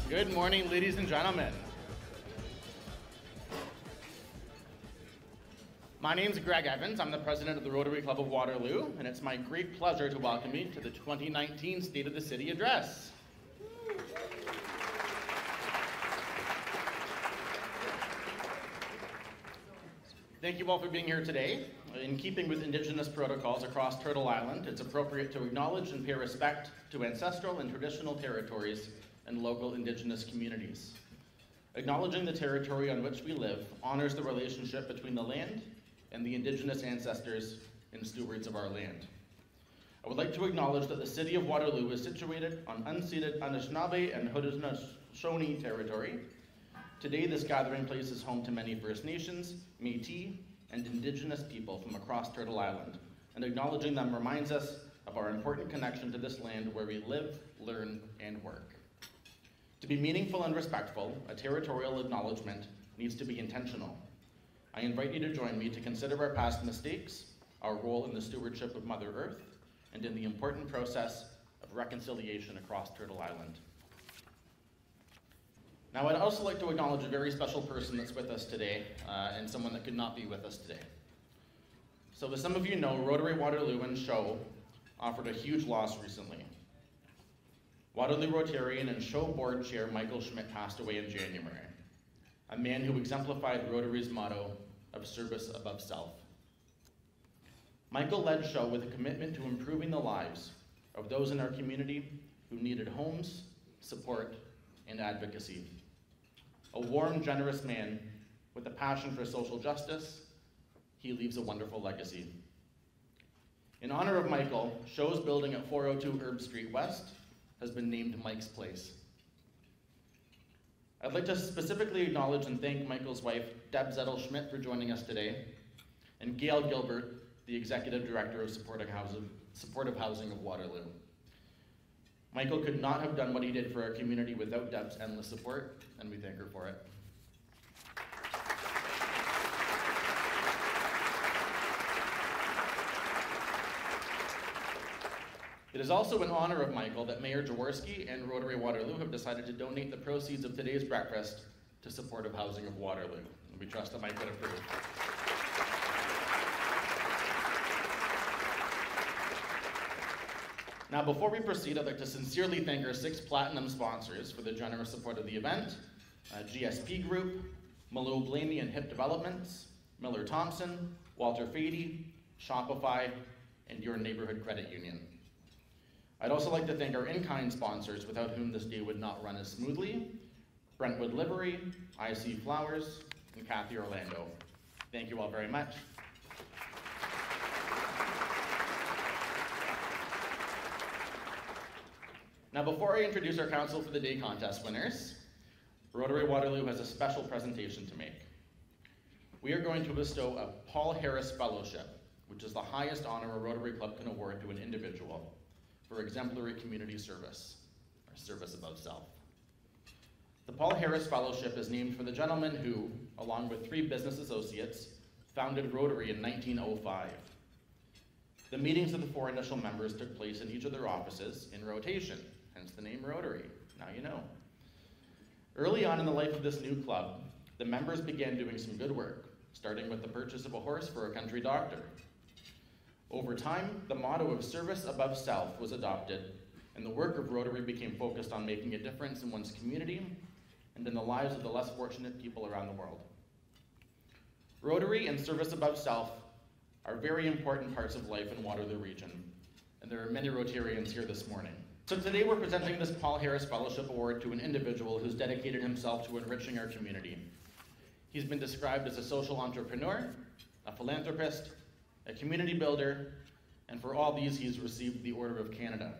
Good morning, ladies and gentlemen. My name is Greg Evans. I'm the president of the Rotary Club of Waterloo, and it's my great pleasure to welcome you to the 2019 State of the City Address. Thank you all for being here today. In keeping with Indigenous protocols across Turtle Island, it's appropriate to acknowledge and pay respect to ancestral and traditional territories and local Indigenous communities. Acknowledging the territory on which we live honors the relationship between the land and the Indigenous ancestors and stewards of our land. I would like to acknowledge that the City of Waterloo is situated on unceded Anishinaabe and Haudenosaunee territory. Today, this gathering place is home to many First Nations, Métis, and Indigenous people from across Turtle Island, and acknowledging them reminds us of our important connection to this land where we live, learn, and work. To be meaningful and respectful, a territorial acknowledgement needs to be intentional. I invite you to join me to consider our past mistakes, our role in the stewardship of Mother Earth, and in the important process of reconciliation across Turtle Island. Now, I'd also like to acknowledge a very special person that's with us today, and someone that could not be with us today. So as some of you know, Rotary Waterloo and Show offered a huge loss recently. Waterloo Rotarian and Show Board Chair Michael Schmidt passed away in January, a man who exemplified Rotary's motto of service above self. Michael led Show with a commitment to improving the lives of those in our community who needed homes, support, and advocacy. A warm, generous man with a passion for social justice, he leaves a wonderful legacy. In honor of Michael, Show's building at 402 Herb Street West has been named Mike's Place. I'd like to specifically acknowledge and thank Michael's wife, Deb Zettel-Schmidt, for joining us today, and Gail Gilbert, the Executive Director of Supportive Housing of Waterloo. Michael could not have done what he did for our community without Deb's endless support, and we thank her for it. It is also in honor of Michael that Mayor Jaworsky and Rotary Waterloo have decided to donate the proceeds of today's breakfast to Supportive Housing of Waterloo. And we trust that Mike would approve. Now, before we proceed, I'd like to sincerely thank our 6 platinum sponsors for the generous support of the event: GSP Group, Malou Blaney and Hip Developments, Miller Thompson, Walter Fady, Shopify, and your neighborhood credit union. I'd also like to thank our in-kind sponsors without whom this day would not run as smoothly: Brentwood Livery, IC Flowers, and Kathy Orlando. Thank you all very much. Now, before I introduce our Council for the Day contest winners, Rotary Waterloo has a special presentation to make. We are going to bestow a Paul Harris Fellowship, which is the highest honor a Rotary Club can award to an individual for exemplary community service, or service above self. The Paul Harris Fellowship is named for the gentleman who, along with 3 business associates, founded Rotary in 1905. The meetings of the 4 initial members took place in each of their offices in rotation, hence the name Rotary. Now you know. Early on in the life of this new club, the members began doing some good work, starting with the purchase of a horse for a country doctor. Over time, the motto of service above self was adopted, and the work of Rotary became focused on making a difference in one's community and in the lives of the less fortunate people around the world. Rotary and service above self are very important parts of life in Waterloo region, and there are many Rotarians here this morning. So today we're presenting this Paul Harris Fellowship Award to an individual who's dedicated himself to enriching our community. He's been described as a social entrepreneur, a philanthropist, a community builder, and for all these he's received the Order of Canada.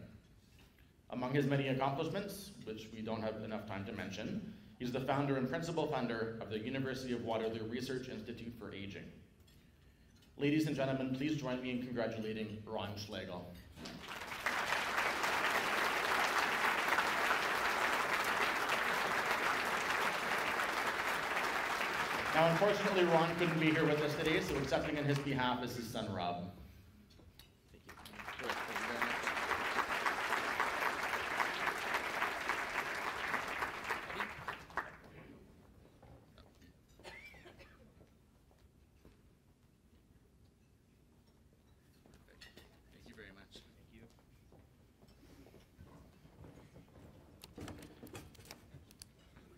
Among his many accomplishments, which we don't have enough time to mention, he's the founder and principal funder of the University of Waterloo Research Institute for Aging. Ladies and gentlemen, please join me in congratulating Ron Schlegel. Now, unfortunately, Ron couldn't be here with us today, so accepting on his behalf is his son, Rob. Thank you. Thank you very much.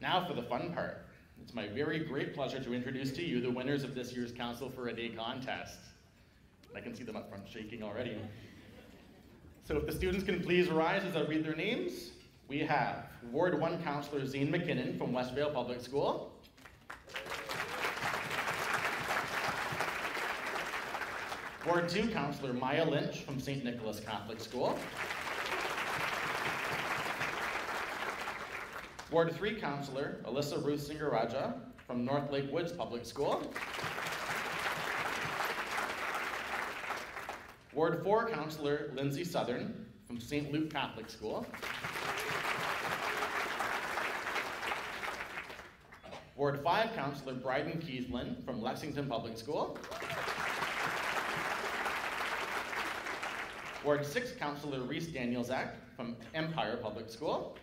Now for the fun part. It's my very great pleasure to introduce to you the winners of this year's Council for a Day contest. I can see them up front shaking already. So if the students can please rise as I read their names. We have Ward 1 Councillor Zane McKinnon from Westvale Public School. Ward 2 Councillor Maya Lynch from St. Nicholas Catholic School. Ward 3 Councillor Alyssa Ruth Singaraja from North Lake Woods Public School. Ward 4 Councillor Lindsay Southern from St. Luke Catholic School. Ward 5 Councillor Bryden Keithlin from Lexington Public School. Ward 6 Councillor Reese Danielzak from Empire Public School.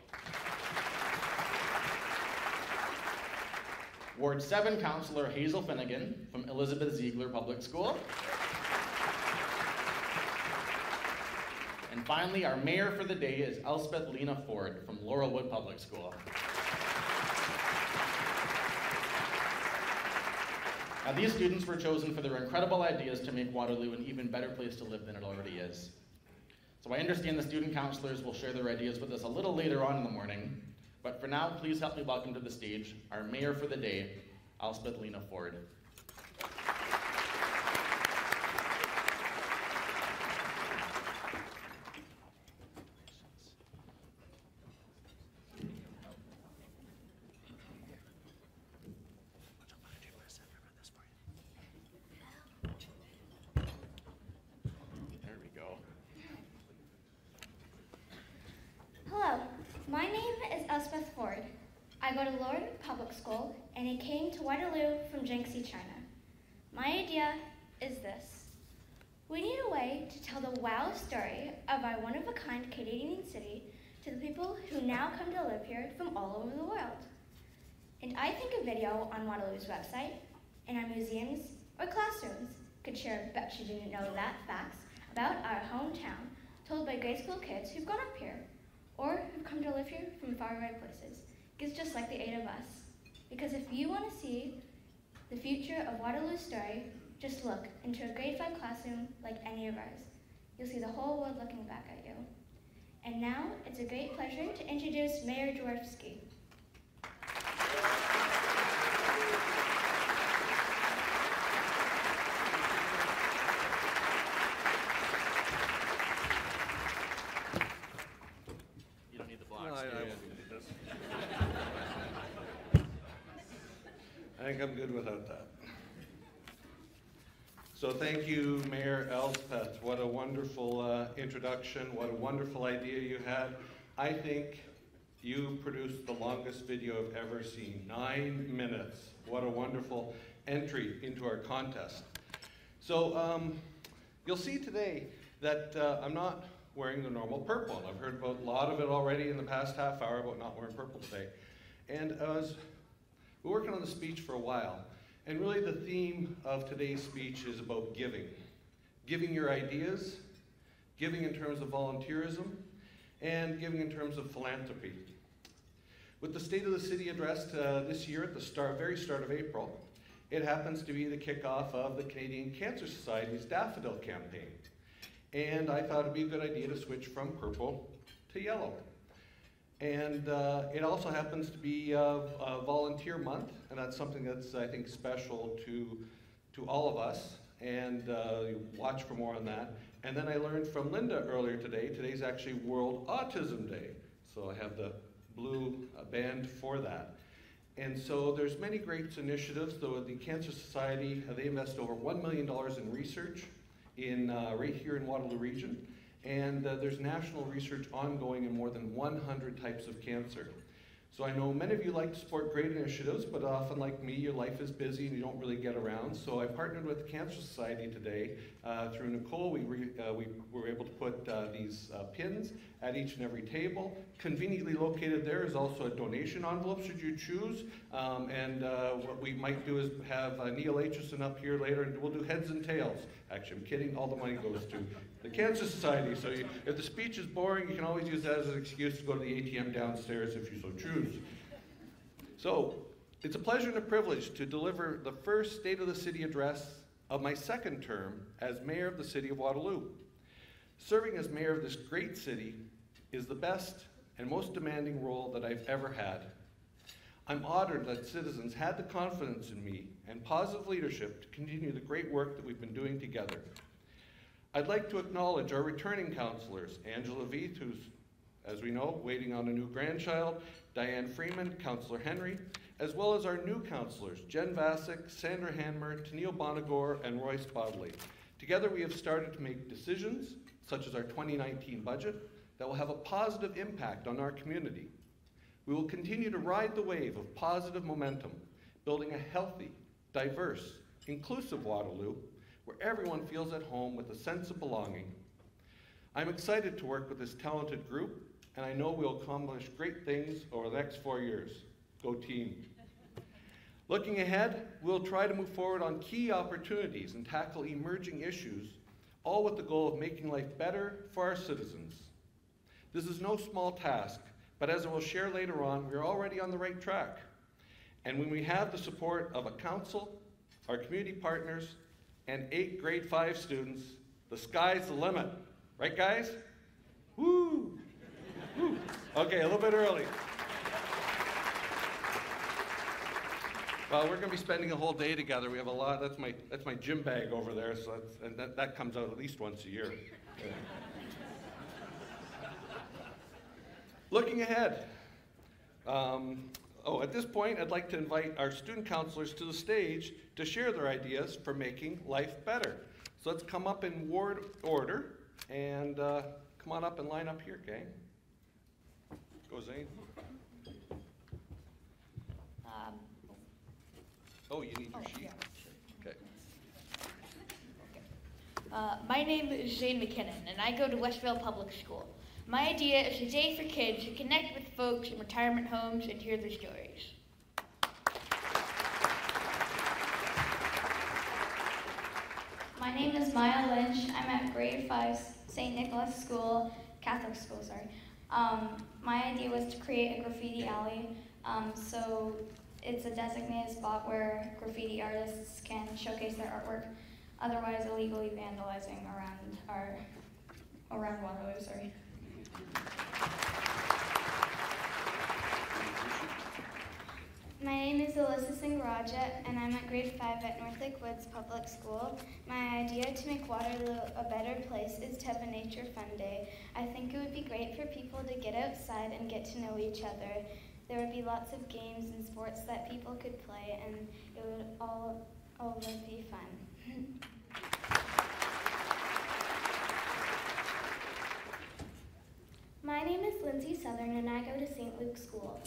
Ward 7 Councillor Hazel Finnegan from Elizabeth Ziegler Public School. And finally, our mayor for the day is Elspeth Lena Ford from Laurelwood Public School. Now, these students were chosen for their incredible ideas to make Waterloo an even better place to live than it already is. So I understand the student councillors will share their ideas with us a little later on in the morning, but for now, please help me welcome to the stage our mayor for the day, Elspeth Lena Ford. My name is Elspeth Ford. I go to Laurelwood Public School, and I came to Waterloo from Jinxie, China. My idea is this. We need a way to tell the wow story of our one-of-a-kind Canadian city to the people who now come to live here from all over the world. And I think a video on Waterloo's website, in our museums or classrooms, could share bet you didn't know that facts about our hometown told by grade school kids who've gone up here, or who've come to live here from faraway places. It's just like the 8 of us. Because if you want to see the future of Waterloo's story, just look into a grade 5 classroom like any of ours. You'll see the whole world looking back at you. And now, it's a great pleasure to introduce Mayor Jaworsky. I think I'm good without that. So thank you, Mayor Elspeth. What a wonderful introduction. What a wonderful idea you had. I think you produced the longest video I've ever seen. 9 minutes. What a wonderful entry into our contest. So you'll see today that I'm not wearing the normal purple. I've heard about a lot of it already in the past half hour about not wearing purple today. And we're working on the speech for a while, and really the theme of today's speech is about giving. Giving your ideas, giving in terms of volunteerism, and giving in terms of philanthropy. With the State of the City addressed this year at the very start of April, it happens to be the kickoff of the Canadian Cancer Society's Daffodil campaign. And I thought it'd be a good idea to switch from purple to yellow. And it also happens to be a volunteer month, and that's something that's, I think, special to all of us, and watch for more on that. And then I learned from Linda earlier today, today's actually World Autism Day, so I have the blue band for that. And so there's many great initiatives. So the Cancer Society, they invest over $1 million in research right here in Waterloo region. And there's national research ongoing in more than 100 types of cancer. So I know many of you like to support great initiatives, but often, like me, your life is busy and you don't really get around. So I partnered with the Cancer Society today. Through Nicole, we were able to put these pins at each and every table. Conveniently located there is also a donation envelope should you choose. What we might do is have Neil Aitchison up here later, and we'll do heads and tails. Actually, I'm kidding, all the money goes to the Cancer Society. So if the speech is boring, you can always use that as an excuse to go to the ATM downstairs if you so choose. So, it's a pleasure and a privilege to deliver the first State of the City address of my second term as Mayor of the City of Waterloo. Serving as Mayor of this great city is the best and most demanding role that I've ever had. I'm honored that citizens had the confidence in me and positive leadership to continue the great work that we've been doing together. I'd like to acknowledge our returning councillors, Angela Veith, who's, as we know, waiting on a new grandchild, Diane Freeman, Councillor Henry, as well as our new councillors, Jen Vasic, Sandra Hanmer, Tennille Bonagor, and Royce Bodley. Together we have started to make decisions, such as our 2019 budget, that will have a positive impact on our community. We will continue to ride the wave of positive momentum, building a healthy, diverse, inclusive Waterloo, where everyone feels at home with a sense of belonging. I'm excited to work with this talented group, and I know we'll accomplish great things over the next 4 years. Go team. Looking ahead, we'll try to move forward on key opportunities and tackle emerging issues, all with the goal of making life better for our citizens. This is no small task, but as I will share later on, we're already on the right track. And when we have the support of a council, our community partners, and 8 grade 5 students, the sky's the limit. Right, guys? Woo! Woo! Okay, a little bit early. Well, we're going to be spending a whole day together. We have a lot. That's my gym bag over there. So that comes out at least once a year. Yeah. Looking ahead. At this point, I'd like to invite our student councillors to the stage to share their ideas for making life better. So let's come up in ward order and come on up and line up here, gang. Go, Zane. Oh, you need your sheet? Yeah. Okay. My name is Zane McKinnon, and I go to Westville Public School. My idea is a day for kids to connect with folks in retirement homes and hear their stories. My name is Maya Lynch. I'm at grade 5, St. Nicholas School, Catholic school, sorry. My idea was to create a graffiti alley. So it's a designated spot where graffiti artists can showcase their artwork, otherwise illegally vandalizing around Waterloo, sorry. My name is Alyssa Singharaja, and I'm at grade 5 at Northlake Woods Public School. My idea to make Waterloo a better place is to have a nature fun day. I think it would be great for people to get outside and get to know each other. There would be lots of games and sports that people could play, and it would all would be fun. My name is Lindsay Southern, and I go to St. Luke's School.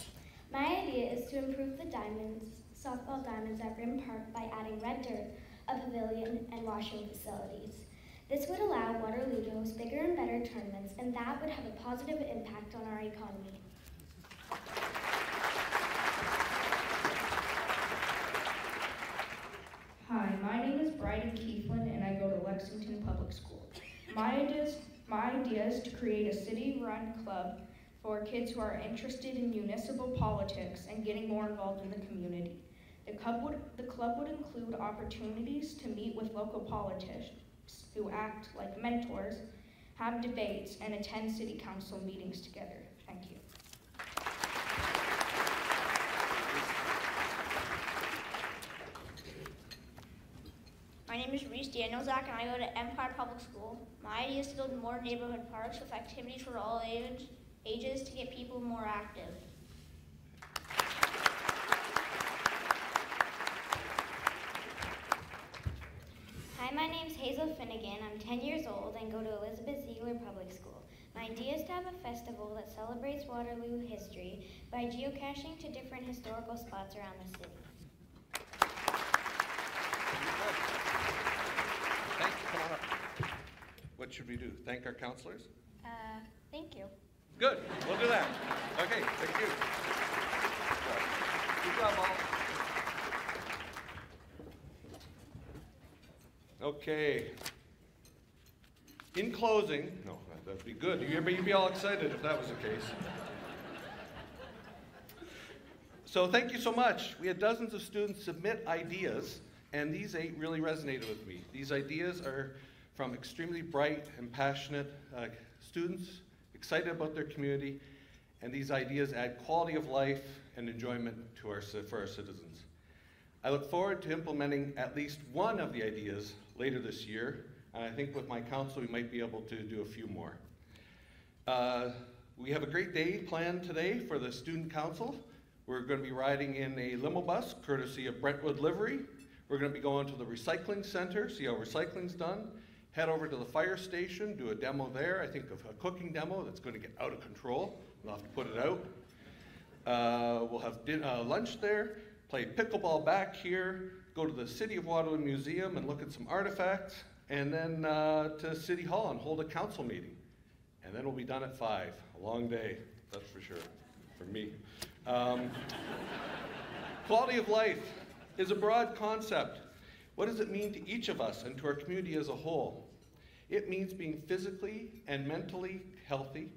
My idea is to improve the softball diamonds at Rim Park by adding red dirt, a pavilion, and washing facilities. This would allow Waterloo to host bigger and better tournaments, and that would have a positive impact on our economy. Hi, my name is Bryden Keeflin, and I go to Lexington Public School. My idea is to create a city-run club for kids who are interested in municipal politics and getting more involved in the community. The club would include opportunities to meet with local politicians who act like mentors, have debates, and attend city council meetings together. Thank you. My name is Reese Danielzak, and I go to Empire Public School. My idea is to build more neighborhood parks with activities for all ages to get people more active. Hi, my name's Hazel Finnegan. I'm 10 years old and go to Elizabeth Ziegler Public School. My idea is to have a festival that celebrates Waterloo history by geocaching to different historical spots around the city. Thank you. Come on up. What should we do? Thank our counselors? Thank you. Good. We'll do that. Okay. Thank you. Good job, all. Okay. In closing, no, that'd be good. You'd be all excited if that was the case. So thank you so much. We had dozens of students submit ideas, and these 8 really resonated with me. These ideas are from extremely bright and passionate students, excited about their community, and these ideas add quality of life and enjoyment to for our citizens. I look forward to implementing at least one of the ideas later this year, and I think with my council we might be able to do a few more. We have a great day planned today for the student council. We're going to be riding in a limo bus courtesy of Brentwood Livery. We're going to be going to the recycling center, see how recycling's done, head over to the fire station, do a demo there, I think of a cooking demo that's going to get out of control. We'll have to put it out. We'll have lunch there, play pickleball back here, go to the City of Waterloo Museum and look at some artifacts, and then to City Hall and hold a council meeting. And then we'll be done at 5. A long day, that's for sure, for me. Quality of life is a broad concept. What does it mean to each of us and to our community as a whole? It means being physically and mentally healthy,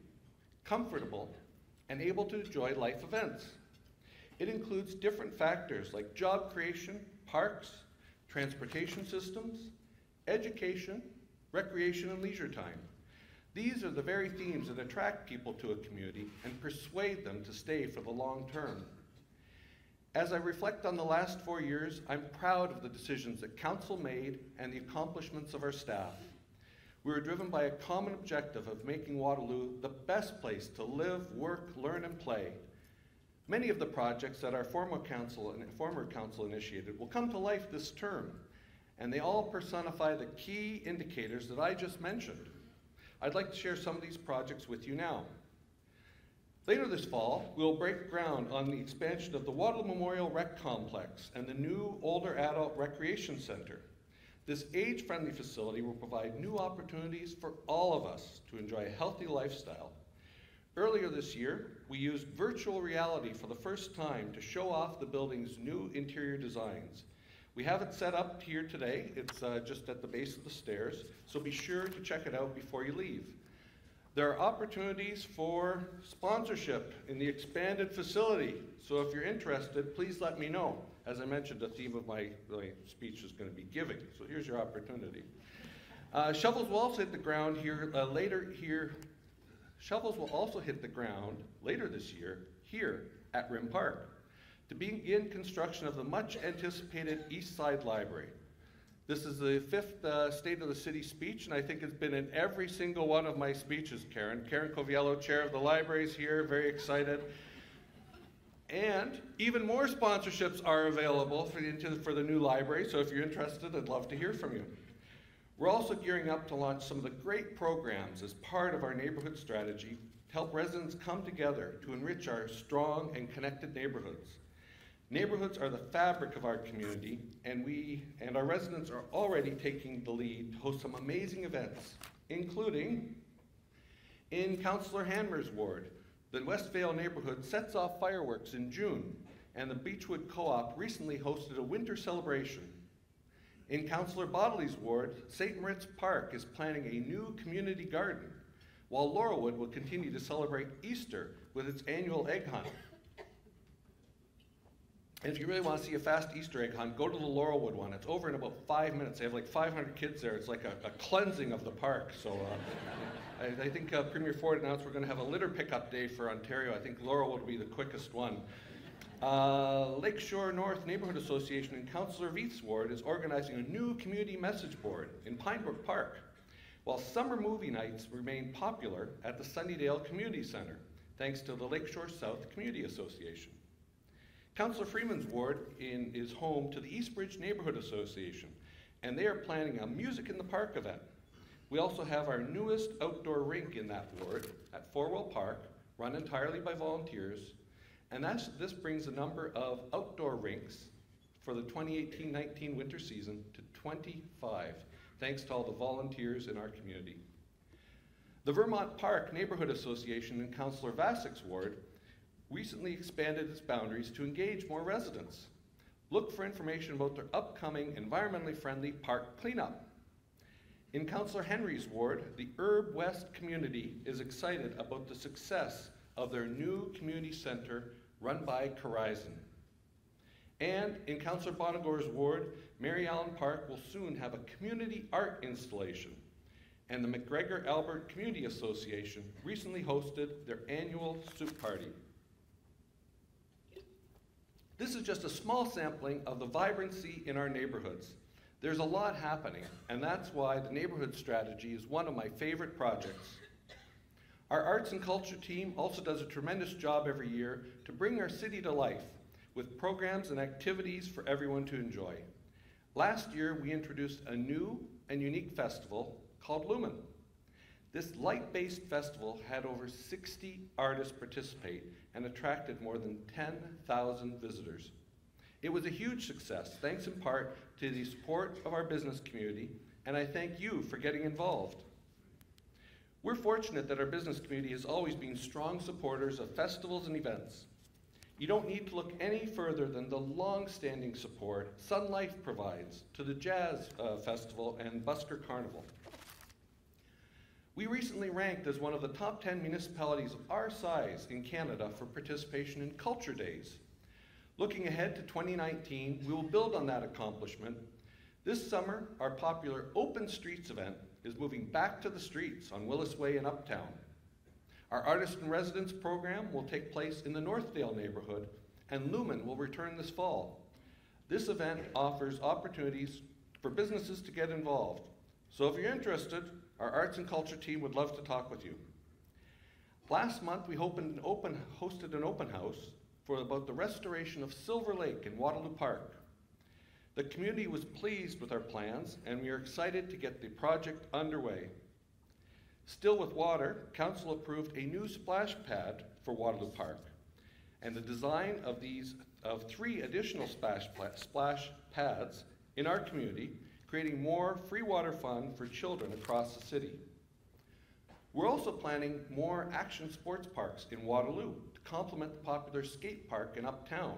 comfortable, and able to enjoy life events. It includes different factors like job creation, parks, transportation systems, education, recreation, and leisure time. These are the very themes that attract people to a community and persuade them to stay for the long term. As I reflect on the last 4 years, I'm proud of the decisions that Council made and the accomplishments of our staff. We were driven by a common objective of making Waterloo the best place to live, work, learn, and play. Many of the projects that our former council initiated will come to life this term, and they all personify the key indicators that I just mentioned. I'd like to share some of these projects with you now. Later this fall, we'll break ground on the expansion of the Waterloo Memorial Rec Complex and the new older adult recreation center. This age-friendly facility will provide new opportunities for all of us to enjoy a healthy lifestyle. Earlier this year, we used virtual reality for the first time to show off the building's new interior designs. We have it set up here today. It's just at the base of the stairs, so be sure to check it out before you leave. There are opportunities for sponsorship in the expanded facility, so if you're interested, please let me know. As I mentioned, the theme of my speech is going to be giving, so here's your opportunity. Shovels will also hit the ground Shovels will also hit the ground later this year here at Rim Park to begin construction of the much anticipated East Side Library. This is the 5th State of the City speech, and I think it's been in every single one of my speeches, Karen. Karen Coviello, chair of the library, is here, very excited. And even more sponsorships are available for the new library, so if you're interested, I'd love to hear from you. We're also gearing up to launch some of the great programs as part of our neighborhood strategy to help residents come together to enrich our strong and connected neighborhoods. Neighborhoods are the fabric of our community, and our residents are already taking the lead to host some amazing events, including in Councillor Hanmer's ward. The Westvale neighborhood sets off fireworks in June, and the Beechwood Co-op recently hosted a winter celebration. In Councillor Bodley's ward, St. Moritz Park is planning a new community garden, while Laurelwood will continue to celebrate Easter with its annual egg hunt. And if you really want to see a fast Easter egg hunt, go to the Laurelwood one. It's over in about 5 minutes. They have like 500 kids there. It's like a cleansing of the park. So I think Premier Ford announced we're going to have a litter pickup day for Ontario. I think Laurelwood will be the quickest one. Lakeshore North Neighborhood Association in Councillor Veith's ward is organizing a new community message board in Pinebrook Park, while summer movie nights remain popular at the Sunnydale Community Center, thanks to the Lakeshore South Community Association. Councillor Freeman's ward is home to the Eastbridge Neighborhood Association, and they are planning a Music in the Park event. We also have our newest outdoor rink in that ward at Forwell Park, run entirely by volunteers, and this brings the number of outdoor rinks for the 2018-19 winter season to 25, thanks to all the volunteers in our community. The Vermont Park Neighborhood Association in Councillor Vasick's ward recently expanded its boundaries to engage more residents. Look for information about their upcoming environmentally friendly park cleanup. In Councillor Henry's ward, the Herb West community is excited about the success of their new community center run by Horizon. And in Councillor Bonagor's ward, Mary Allen Park will soon have a community art installation. And the McGregor Albert Community Association recently hosted their annual soup party. This is just a small sampling of the vibrancy in our neighborhoods. There's a lot happening, and that's why the neighborhood strategy is one of my favorite projects. Our arts and culture team also does a tremendous job every year to bring our city to life with programs and activities for everyone to enjoy. Last year, we introduced a new and unique festival called Lumen. This light-based festival had over 60 artists participate and attracted more than 10,000 visitors. It was a huge success, thanks in part to the support of our business community, and I thank you for getting involved. We're fortunate that our business community has always been strong supporters of festivals and events. You don't need to look any further than the long-standing support Sun Life provides to the Jazz Festival and Busker Carnival. We recently ranked as one of the top 10 municipalities of our size in Canada for participation in Culture Days. Looking ahead to 2019, we will build on that accomplishment. This summer, our popular Open Streets event is moving back to the streets on Willis Way in Uptown. Our Artist in Residence program will take place in the Northdale neighborhood, and Lumen will return this fall. This event offers opportunities for businesses to get involved. So if you're interested, our arts and culture team would love to talk with you. Last month, we hosted an open house for about the restoration of Silver Lake in Waterloo Park. The community was pleased with our plans, and we are excited to get the project underway. Still with water, Council approved a new splash pad for Waterloo Park, and the design of 3 additional splash pads in our community, creating more free water fun for children across the city. We're also planning more action sports parks in Waterloo to complement the popular skate park in Uptown.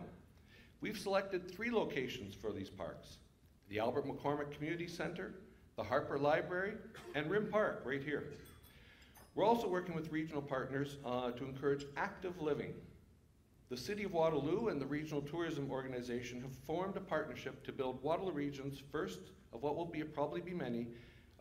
We've selected 3 locations for these parks: the Albert McCormick Community Center, the Harper Library, and Rim Park right here. We're also working with regional partners to encourage active living. The City of Waterloo and the Regional Tourism Organization have formed a partnership to build Waterloo Region's first of what will probably be many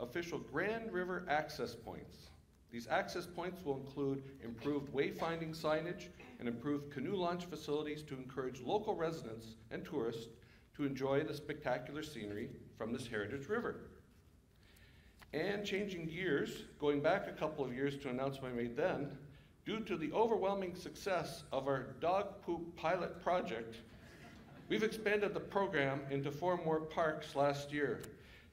official Grand River access points. These access points will include improved wayfinding signage and improved canoe launch facilities to encourage local residents and tourists to enjoy the spectacular scenery from this heritage river. And changing gears, going back a couple of years to an announcement I made then, due to the overwhelming success of our dog poop pilot project, we've expanded the program into 4 more parks last year.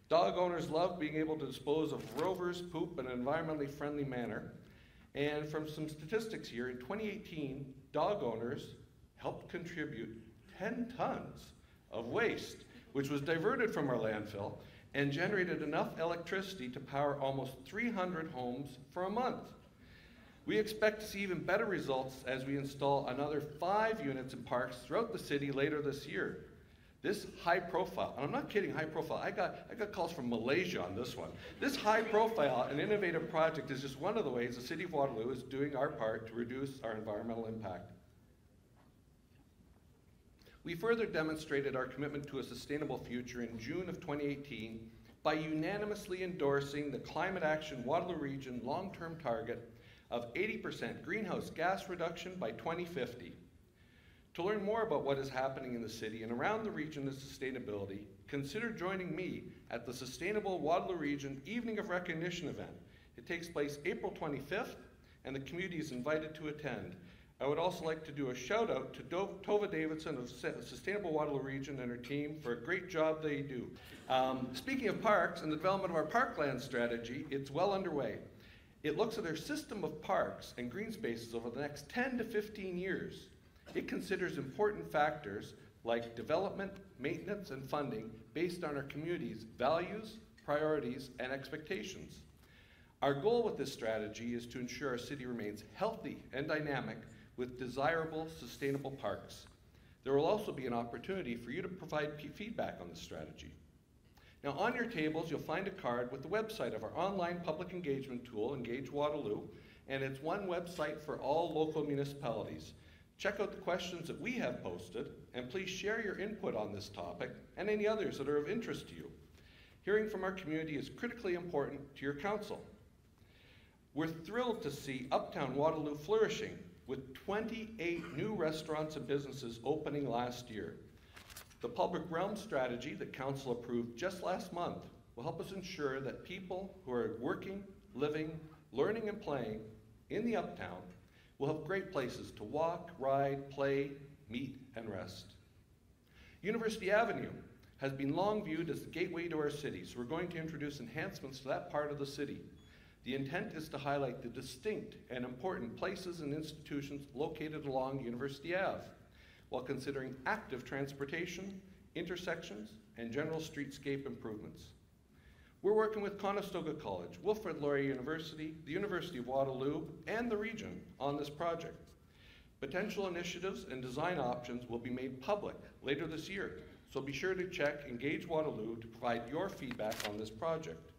Dog owners love being able to dispose of Rover's poop in an environmentally friendly manner. And from some statistics here, in 2018, dog owners helped contribute 10 tons of waste, which was diverted from our landfill and generated enough electricity to power almost 300 homes for a month. We expect to see even better results as we install another 5 units in parks throughout the city later this year. This high profile, and I'm not kidding, high profile, I got calls from Malaysia on this one. This high profile and innovative project is just one of the ways the City of Waterloo is doing our part to reduce our environmental impact. We further demonstrated our commitment to a sustainable future in June of 2018 by unanimously endorsing the Climate Action Waterloo Region long-term target of 80% greenhouse gas reduction by 2050. To learn more about what is happening in the city and around the region of sustainability, consider joining me at the Sustainable Waterloo Region Evening of Recognition event. It takes place April 25th, and the community is invited to attend. I would also like to do a shout out to Tova Davidson of Sustainable Waterloo Region and her team for a great job they do. Speaking of parks and the development of our parkland strategy, it's well underway. It looks at our system of parks and green spaces over the next 10 to 15 years. It considers important factors like development, maintenance, and funding based on our community's values, priorities, and expectations. Our goal with this strategy is to ensure our city remains healthy and dynamic with desirable, sustainable parks. There will also be an opportunity for you to provide feedback on this strategy. Now, on your tables, you'll find a card with the website of our online public engagement tool, Engage Waterloo, and it's one website for all local municipalities. Check out the questions that we have posted, and please share your input on this topic and any others that are of interest to you. Hearing from our community is critically important to your council. We're thrilled to see Uptown Waterloo flourishing with 28 new restaurants and businesses opening last year. The public realm strategy that council approved just last month will help us ensure that people who are working, living, learning, and playing in the Uptown will have great places to walk, ride, play, meet, and rest. University Avenue has been long viewed as the gateway to our city, so we're going to introduce enhancements to that part of the city. The intent is to highlight the distinct and important places and institutions located along University Ave, while considering active transportation, intersections, and general streetscape improvements. We're working with Conestoga College, Wilfrid Laurier University, the University of Waterloo, and the region on this project. Potential initiatives and design options will be made public later this year, so be sure to check Engage Waterloo to provide your feedback on this project.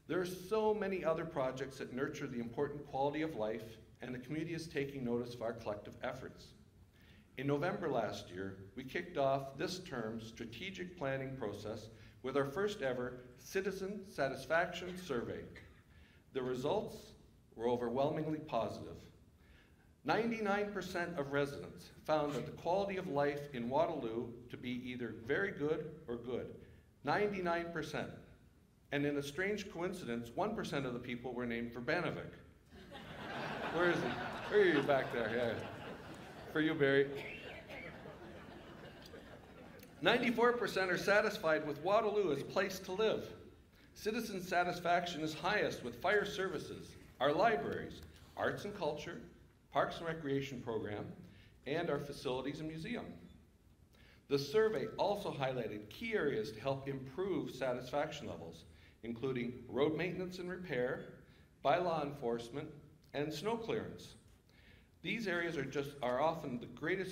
There are so many other projects that nurture the important quality of life, and the community is taking notice of our collective efforts. In November last year, we kicked off this term's strategic planning process with our first ever Citizen Satisfaction Survey. The results were overwhelmingly positive. 99% of residents found that the quality of life in Waterloo to be either very good or good. 99%. And in a strange coincidence, 1% of the people were named for Banovic. Where is he? Where are you back there? Yeah. For you, Barry. 94% are satisfied with Waterloo as a place to live. Citizen satisfaction is highest with fire services, our libraries, arts and culture, parks and recreation program, and our facilities and museum. The survey also highlighted key areas to help improve satisfaction levels, including road maintenance and repair, by law enforcement, and snow clearance. These areas are often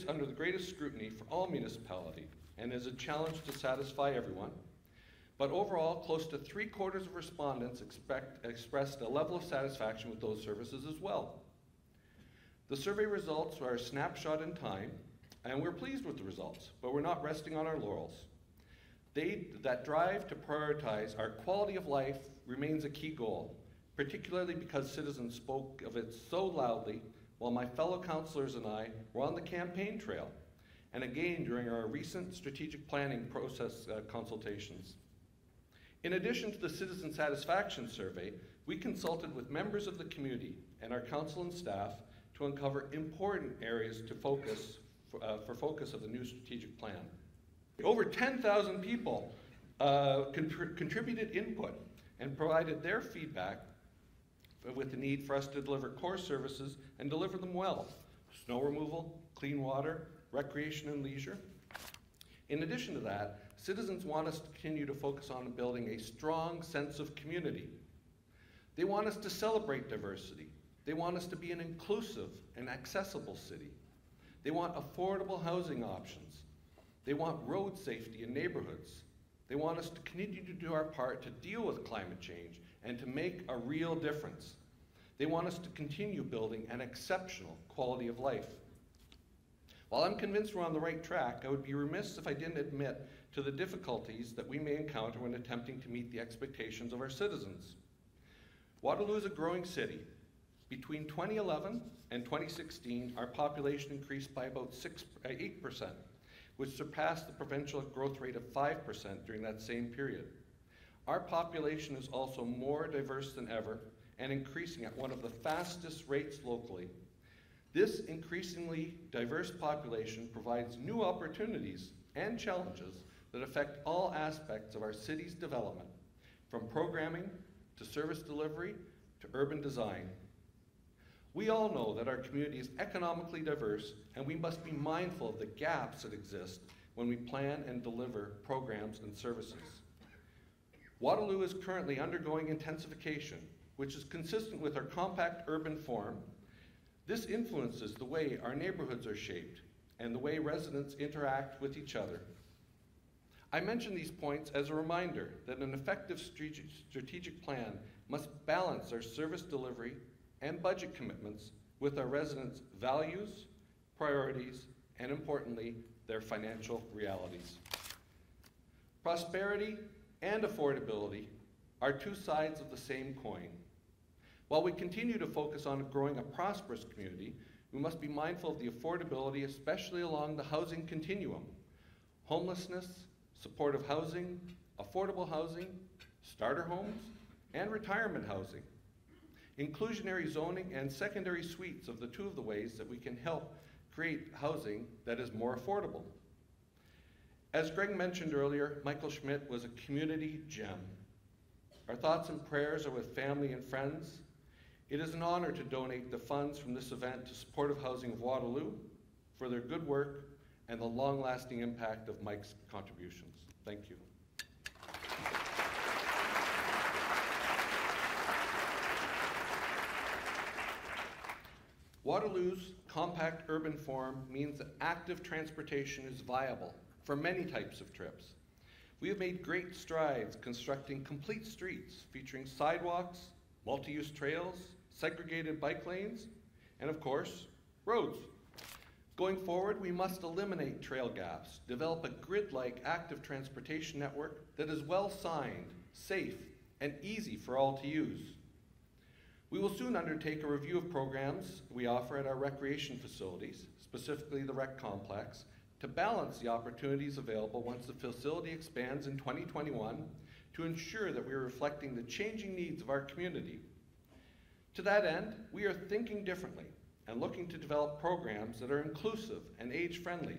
under the greatest scrutiny for all municipalities, and is a challenge to satisfy everyone. But overall, close to 3/4 of respondents expressed a level of satisfaction with those services as well. The survey results are a snapshot in time, and we're pleased with the results, but we're not resting on our laurels. That drive to prioritize our quality of life remains a key goal, particularly because citizens spoke of it so loudly while my fellow councillors and I were on the campaign trail, and again during our recent strategic planning process consultations. In addition to the Citizen Satisfaction Survey, we consulted with members of the community and our council and staff to uncover important areas to focus of the new strategic plan. Over 10,000 people contributed input and provided their feedback with the need for us to deliver core services and deliver them well. Snow removal, clean water, recreation and leisure. In addition to that, citizens want us to continue to focus on building a strong sense of community. They want us to celebrate diversity. They want us to be an inclusive and accessible city. They want affordable housing options. They want road safety in neighborhoods. They want us to continue to do our part to deal with climate change and to make a real difference. They want us to continue building an exceptional quality of life. While I'm convinced we're on the right track, I would be remiss if I didn't admit to the difficulties that we may encounter when attempting to meet the expectations of our citizens. Waterloo is a growing city. Between 2011 and 2016, our population increased by about 8%, which surpassed the provincial growth rate of 5% during that same period. Our population is also more diverse than ever and increasing at one of the fastest rates locally. This increasingly diverse population provides new opportunities and challenges that affect all aspects of our city's development, from programming to service delivery to urban design. We all know that our community is economically diverse, and we must be mindful of the gaps that exist when we plan and deliver programs and services. Waterloo is currently undergoing intensification, which is consistent with our compact urban form. This influences the way our neighborhoods are shaped and the way residents interact with each other. I mention these points as a reminder that an effective strategic plan must balance our service delivery and budget commitments with our residents' values, priorities, and importantly, their financial realities. Prosperity and affordability are two sides of the same coin. While we continue to focus on growing a prosperous community, we must be mindful of the affordability, especially along the housing continuum. Homelessness, supportive housing, affordable housing, starter homes, and retirement housing. Inclusionary zoning and secondary suites of the ways that we can help create housing that is more affordable. As Greg mentioned earlier, Michael Schmidt was a community gem. Our thoughts and prayers are with family and friends. It is an honor to donate the funds from this event to Supportive Housing of Waterloo for their good work and the long-lasting impact of Mike's contributions. Thank you. Waterloo's compact urban form means that active transportation is viable for many types of trips. We have made great strides constructing complete streets featuring sidewalks, multi-use trails, segregated bike lanes, and of course, roads. Going forward, we must eliminate trail gaps, develop a grid-like active transportation network that is well-signed, safe, and easy for all to use. We will soon undertake a review of programs we offer at our recreation facilities, specifically the rec complex, to balance the opportunities available once the facility expands in 2021 to ensure that we are reflecting the changing needs of our community. To that end, we are thinking differently and looking to develop programs that are inclusive and age-friendly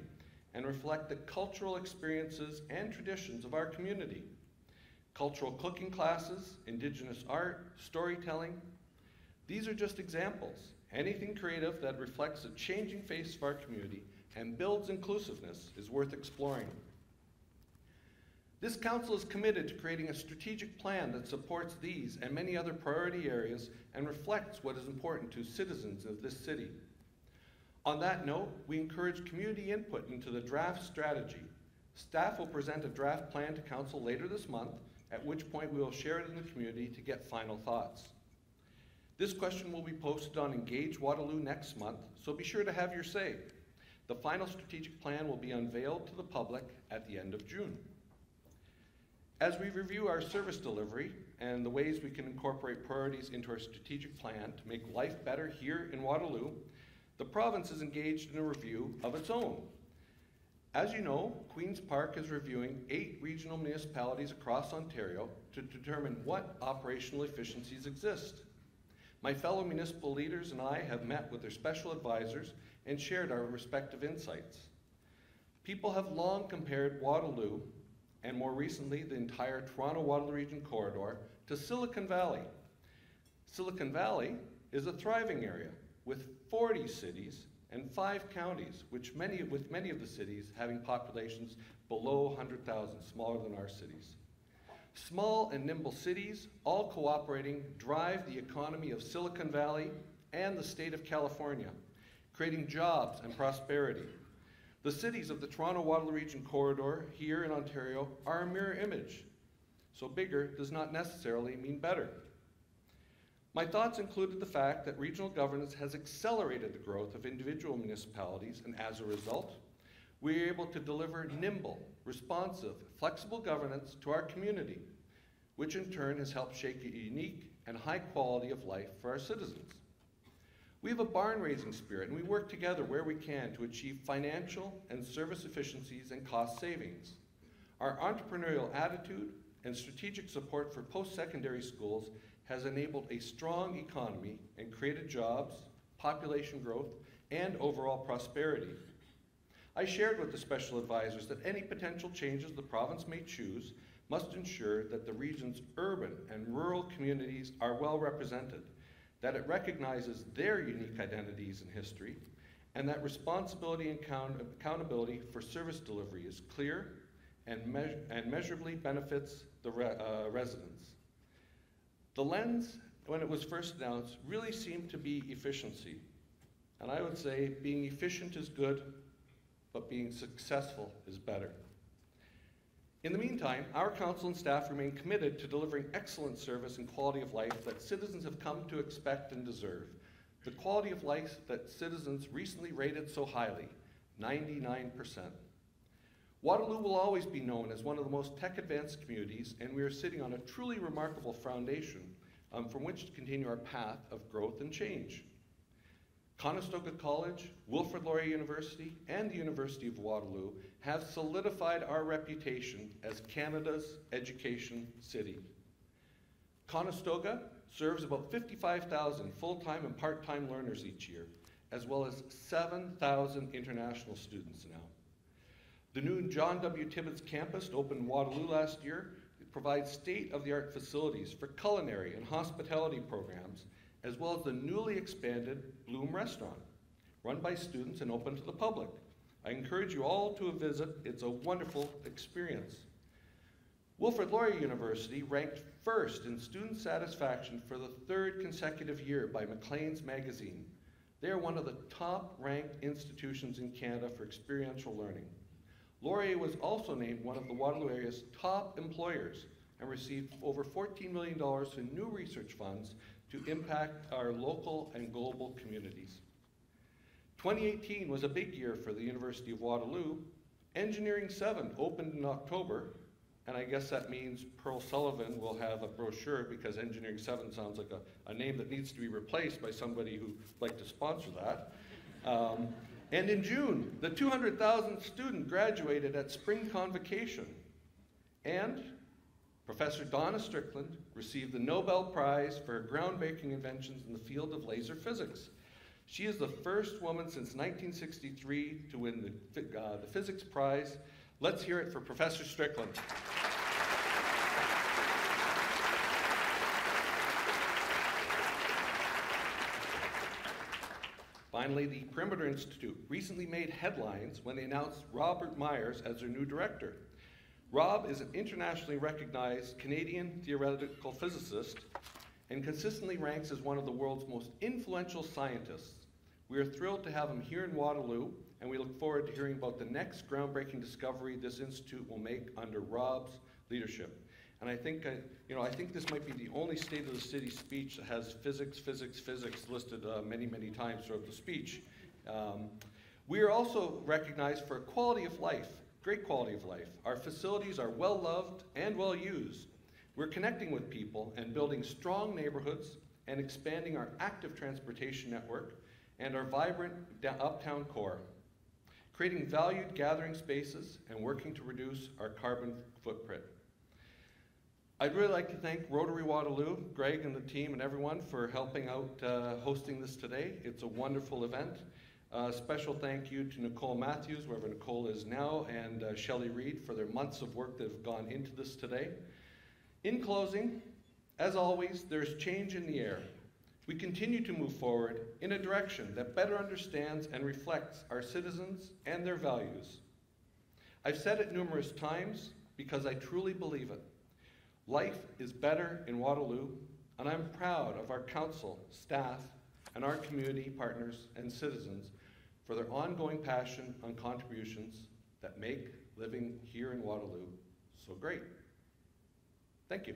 and reflect the cultural experiences and traditions of our community. Cultural cooking classes, Indigenous art, storytelling. These are just examples. Anything creative that reflects the changing face of our community and builds inclusiveness is worth exploring. This council is committed to creating a strategic plan that supports these and many other priority areas and reflects what is important to citizens of this city. On that note, we encourage community input into the draft strategy. Staff will present a draft plan to council later this month, at which point we will share it in the community to get final thoughts. This question will be posted on Engage Waterloo next month, so be sure to have your say. The final strategic plan will be unveiled to the public at the end of June. As we review our service delivery and the ways we can incorporate priorities into our strategic plan to make life better here in Waterloo, the province is engaged in a review of its own. As you know, Queen's Park is reviewing 8 regional municipalities across Ontario to determine what operational efficiencies exist. My fellow municipal leaders and I have met with their special advisors and shared our respective insights. People have long compared Waterloo, and more recently the entire Toronto-Waterloo Region corridor, to Silicon Valley. Silicon Valley is a thriving area with 40 cities and 5 counties, with many of the cities having populations below 100,000, smaller than our cities. Small and nimble cities, all cooperating, drive the economy of Silicon Valley and the state of California, creating jobs and prosperity. The cities of the Toronto-Waterloo Region corridor here in Ontario are a mirror image, so bigger does not necessarily mean better. My thoughts included the fact that regional governance has accelerated the growth of individual municipalities, and as a result, we are able to deliver nimble, responsive, flexible governance to our community, which in turn has helped shape a unique and high quality of life for our citizens. We have a barn-raising spirit, and we work together where we can to achieve financial and service efficiencies and cost savings. Our entrepreneurial attitude and strategic support for post-secondary schools has enabled a strong economy and created jobs, population growth, and overall prosperity. I shared with the special advisors that any potential changes the province may choose must ensure that the region's urban and rural communities are well represented, that it recognizes their unique identities and history, and that responsibility and accountability for service delivery is clear and measurably benefits the residents. The lens, when it was first announced, really seemed to be efficiency. And I would say being efficient is good, but being successful is better. In the meantime, our council and staff remain committed to delivering excellent service and quality of life that citizens have come to expect and deserve. the quality of life that citizens recently rated so highly, 99%. Waterloo will always be known as one of the most tech-advanced communities, and we are sitting on a truly remarkable foundation from which to continue our path of growth and change. Conestoga College, Wilfrid Laurier University, and the University of Waterloo have solidified our reputation as Canada's education city. Conestoga serves about 55,000 full-time and part-time learners each year, as well as 7,000 international students now. The new John W. Tibbetts campus opened in Waterloo last year. It provides state-of-the-art facilities for culinary and hospitality programs, as well as the newly expanded Bloom Restaurant, run by students and open to the public. I encourage you all to visit. It's a wonderful experience. Wilfrid Laurier University ranked first in student satisfaction for the 3rd consecutive year by Maclean's magazine. They are one of the top-ranked institutions in Canada for experiential learning. Laurier was also named one of the Waterloo area's top employers and received over $14 million in new research funds to impact our local and global communities. 2018 was a big year for the University of Waterloo. Engineering 7 opened in October, and I guess that means Pearl Sullivan will have a brochure, because Engineering 7 sounds like a name that needs to be replaced by somebody who'd like to sponsor that. And in June, the 200,000th student graduated at spring convocation. And Professor Donna Strickland received the Nobel Prize for her groundbreaking inventions in the field of laser physics. She is the first woman since 1963 to win the Physics Prize. Let's hear it for Professor Strickland. Finally, the Perimeter Institute recently made headlines when they announced Robert Myers as their new director. Rob is an internationally recognized Canadian theoretical physicist and consistently ranks as one of the world's most influential scientists. We are thrilled to have him here in Waterloo, and we look forward to hearing about the next groundbreaking discovery this institute will make under Rob's leadership. And I think this might be the only State of the City speech that has physics, physics, physics listed many, many times throughout the speech. We are also recognized for quality of life, great quality of life. Our facilities are well loved and well used. We're connecting with people and building strong neighborhoods and expanding our active transportation network and our vibrant uptown core, creating valued gathering spaces and working to reduce our carbon footprint. I'd really like to thank Rotary Waterloo, Greg and the team and everyone for helping out hosting this today. It's a wonderful event. Special thank you to Nicole Matthews, wherever Nicole is now, and Shelley Reed for their months of work that have gone into this today. In closing, as always, there's change in the air. We continue to move forward in a direction that better understands and reflects our citizens and their values. I've said it numerous times because I truly believe it. Life is better in Waterloo, and I'm proud of our council, staff, and our community partners and citizens for their ongoing passion and contributions that make living here in Waterloo so great. Thank you.